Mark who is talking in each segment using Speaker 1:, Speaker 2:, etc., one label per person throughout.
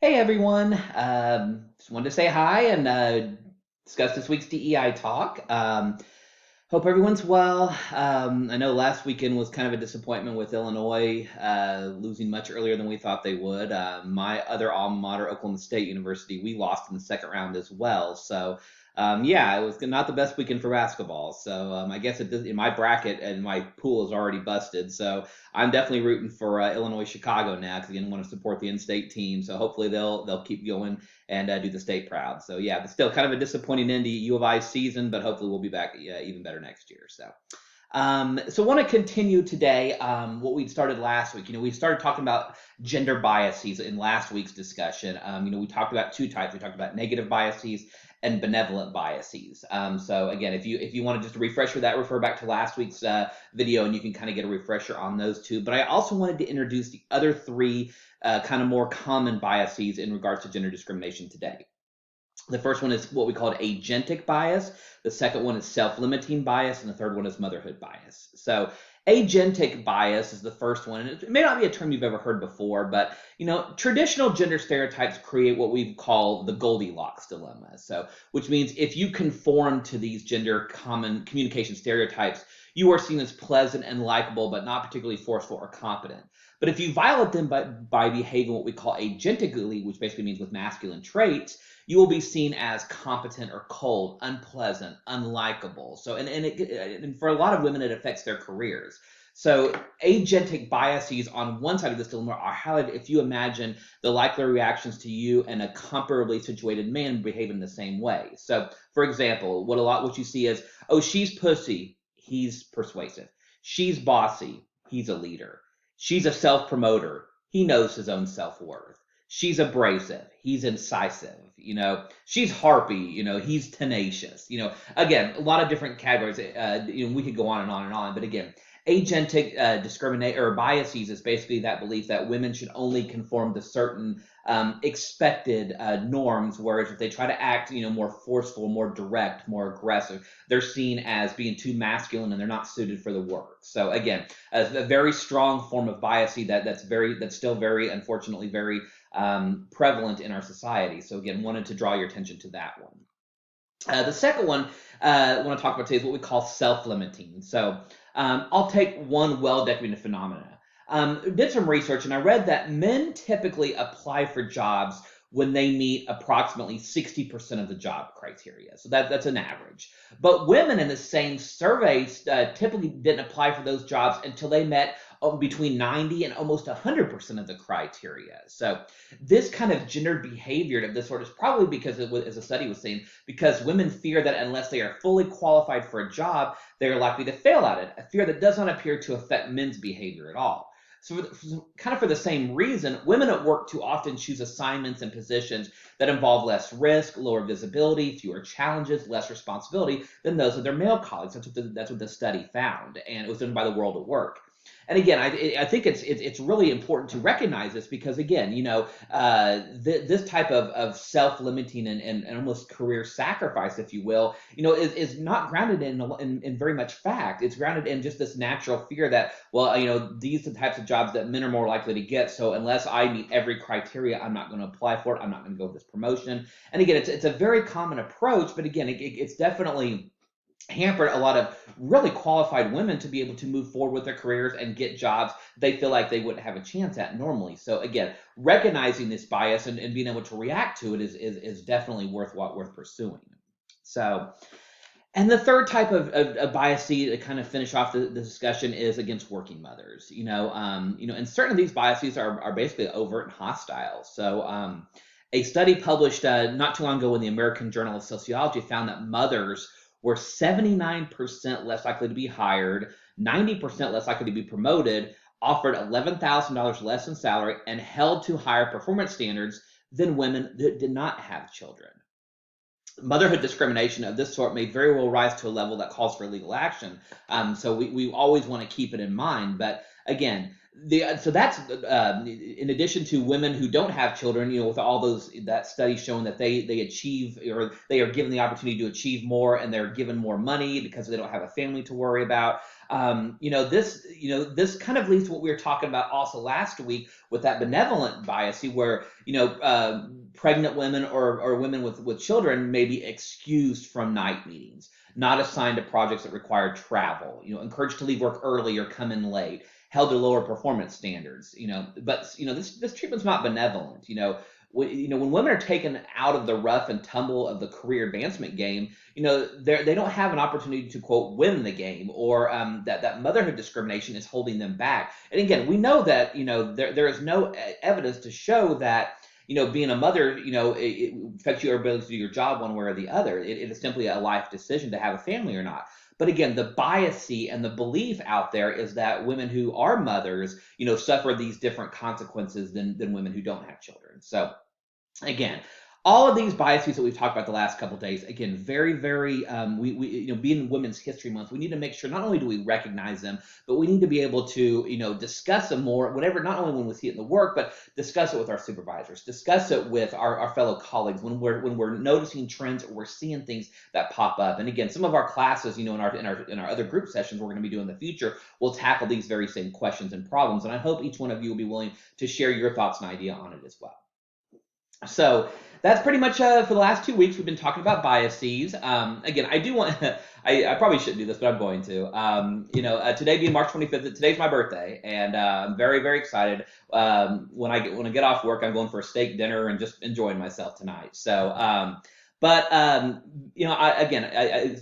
Speaker 1: Hey everyone, just wanted to say hi and discuss this week's DEI talk. Hope everyone's well. I know last weekend was kind of a disappointment with Illinois losing much earlier than we thought they would. My other alma mater, Oklahoma State University, we lost in the second round as well. So, yeah, it was not the best weekend for basketball. So, I guess in my bracket and my pool is already busted. So, I'm definitely rooting for Illinois Chicago now because again, I want to support the in-state team. So hopefully they'll keep going and do the state proud. So yeah, but still kind of a disappointing end to U of I's season, but hopefully we'll be back even better next year. So want to continue today what we started last week. We started talking about gender biases in last week's discussion. We talked about two types. We talked about negative biases and benevolent biases. So again, if you want to just refresh with that, refer back to last week's video, and you can kind of get a refresher on those two. But I also wanted to introduce the other three kind of more common biases in regards to gender discrimination today. The first one is what we call agentic bias. The second one is self-limiting bias, and the third one is motherhood bias. So agentic bias is the first one, and it may not be a term you've ever heard before, but traditional gender stereotypes create what we call the Goldilocks dilemma. So, which means if you conform to these gender common communication stereotypes, you are seen as pleasant and likable, but not particularly forceful or competent. But if you violate them by behaving what we call agentically, which basically means with masculine traits, you will be seen as competent or cold, unpleasant, unlikable. So, and for a lot of women, it affects their careers. So, agentic biases on one side of this dilemma are highlighted if you imagine the likely reactions to you and a comparably situated man behaving the same way. So, for example, what you see is, oh, she's pussy, he's persuasive. She's bossy, he's a leader. She's a self-promoter, he knows his own self-worth. She's abrasive, he's incisive. She's harpy, he's tenacious. Again, a lot of different categories. We could go on and on and on, but again, agentic discriminate or biases is basically that belief that women should only conform to certain expected norms, whereas if they try to act more forceful, more direct, more aggressive, they're seen as being too masculine and they're not suited for the work. So again, a very strong form of bias that's still very, unfortunately, very prevalent in our society. So again, wanted to draw your attention to that one. The second one I want to talk about today is what we call self-limiting. So I'll take one well-documented phenomena. Did some research and I read that men typically apply for jobs when they meet approximately 60% of the job criteria. So that's an average. But women in the same surveys typically didn't apply for those jobs until they met between 90 and almost 100% of the criteria. So this kind of gendered behavior of this sort is probably because, as a study was saying, because women fear that unless they are fully qualified for a job, they are likely to fail at it, a fear that does not appear to affect men's behavior at all. So for the same reason, women at work too often choose assignments and positions that involve less risk, lower visibility, fewer challenges, less responsibility than those of their male colleagues. That's what the study found, and it was done by the World at Work. And again, I think it's really important to recognize this because again, this type of self-limiting and almost career sacrifice, if you will, is not grounded in very much fact. It's grounded in just this natural fear that, well, these are the types of jobs that men are more likely to get. So unless I meet every criteria, I'm not going to apply for it. I'm not going to go with this promotion. And again, it's a very common approach, but again, it's definitely hampered a lot of really qualified women to be able to move forward with their careers and get jobs they feel like they wouldn't have a chance at normally. So again, recognizing this bias and being able to react to it is definitely worth pursuing. So, and the third type of bias to kind of finish off the discussion is against working mothers. And certain of these biases are basically overt and hostile. So a study published not too long ago in the American Journal of Sociology found that mothers were 79% less likely to be hired, 90% less likely to be promoted, offered $11,000 less in salary, and held to higher performance standards than women that did not have children. Motherhood discrimination of this sort may very well rise to a level that calls for legal action. So we always want to keep it in mind. But again, so that's in addition to women who don't have children, with all that study showing that they achieve or they are given the opportunity to achieve more and they're given more money because they don't have a family to worry about. This kind of leads to what we were talking about also last week with that benevolent bias, where pregnant women or women with children may be excused from night meetings, not assigned to projects that require travel, encouraged to leave work early or come in late, held to lower performance standards, but this treatment's not benevolent. When women are taken out of the rough and tumble of the career advancement game, they don't have an opportunity to, quote, win the game, or that motherhood discrimination is holding them back. And again, we know that there is no evidence to show that being a mother, it affects your ability to do your job one way or the other. It is simply a life decision to have a family or not. But again, the bias and the belief out there is that women who are mothers, suffer these different consequences than women who don't have children. So again, all of these biases that we've talked about the last couple of days, again, very, very, being Women's History Month, we need to make sure not only do we recognize them, but we need to be able to, discuss them more, whatever, not only when we see it in the work, but discuss it with our supervisors, discuss it with our fellow colleagues when we're noticing trends or we're seeing things that pop up. And again, some of our classes, in our other group sessions we're going to be doing in the future, will tackle these very same questions and problems. And I hope each one of you will be willing to share your thoughts and idea on it as well. So that's pretty much for the last 2 weeks. We've been talking about biases. Again, I do want I probably shouldn't do this, but I'm going to. Today being March 25th, today's my birthday, and I'm very, very excited. When I get off work, I'm going for a steak dinner and just enjoying myself tonight. So, as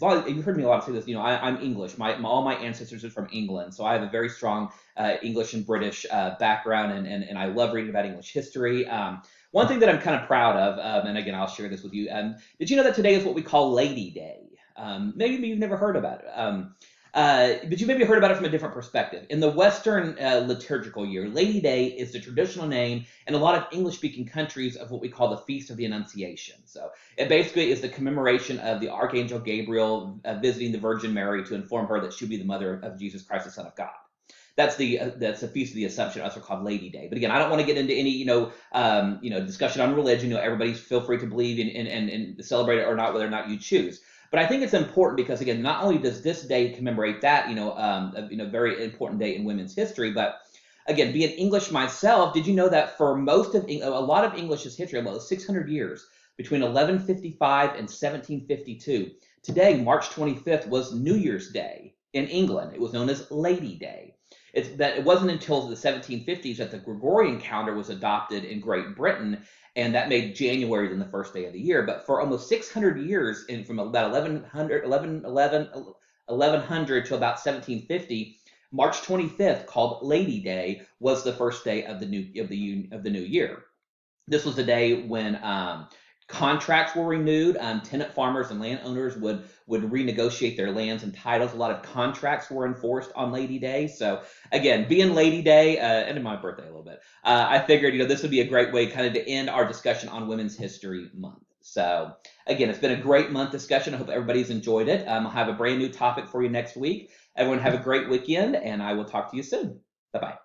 Speaker 1: long as you've heard me a lot say this, I'm English. All my ancestors are from England, so I have a very strong English and British background, and I love reading about English history. One thing that I'm kind of proud of, and again, I'll share this with you. Did you know that today is what we call Lady Day? Maybe you've never heard about it. But you maybe heard about it from a different perspective. In the Western liturgical year, Lady Day is the traditional name in a lot of English-speaking countries of what we call the Feast of the Annunciation. So it basically is the commemoration of the Archangel Gabriel visiting the Virgin Mary to inform her that she'll be the mother of Jesus Christ, the Son of God. That's the Feast of the Assumption, also called Lady Day. But again, I don't want to get into any discussion on religion. Everybody's feel free to believe and celebrate it or not, whether or not you choose. But I think it's important because again, not only does this day commemorate that, a very important day in women's history, but again, being English myself, did you know that for most of a lot of English's history, about 600 years between 1155 and 1752, today, March 25th, was New Year's Day in England. It was known as Lady Day. It wasn't until the 1750s that the Gregorian calendar was adopted in Great Britain, and that made January then the first day of the year. But for almost 600 years, from about 1100 to about 1750, March 25th, called Lady Day, was the first day of the new year. This was the day when contracts were renewed. Tenant farmers and landowners would renegotiate their lands and titles. A lot of contracts were enforced on Lady Day. So again, being Lady Day, and my birthday a little bit, I figured this would be a great way kind of to end our discussion on Women's History Month. So again, it's been a great month discussion. I hope everybody's enjoyed it. I'll have a brand new topic for you next week. Everyone have a great weekend, and I will talk to you soon. Bye-bye.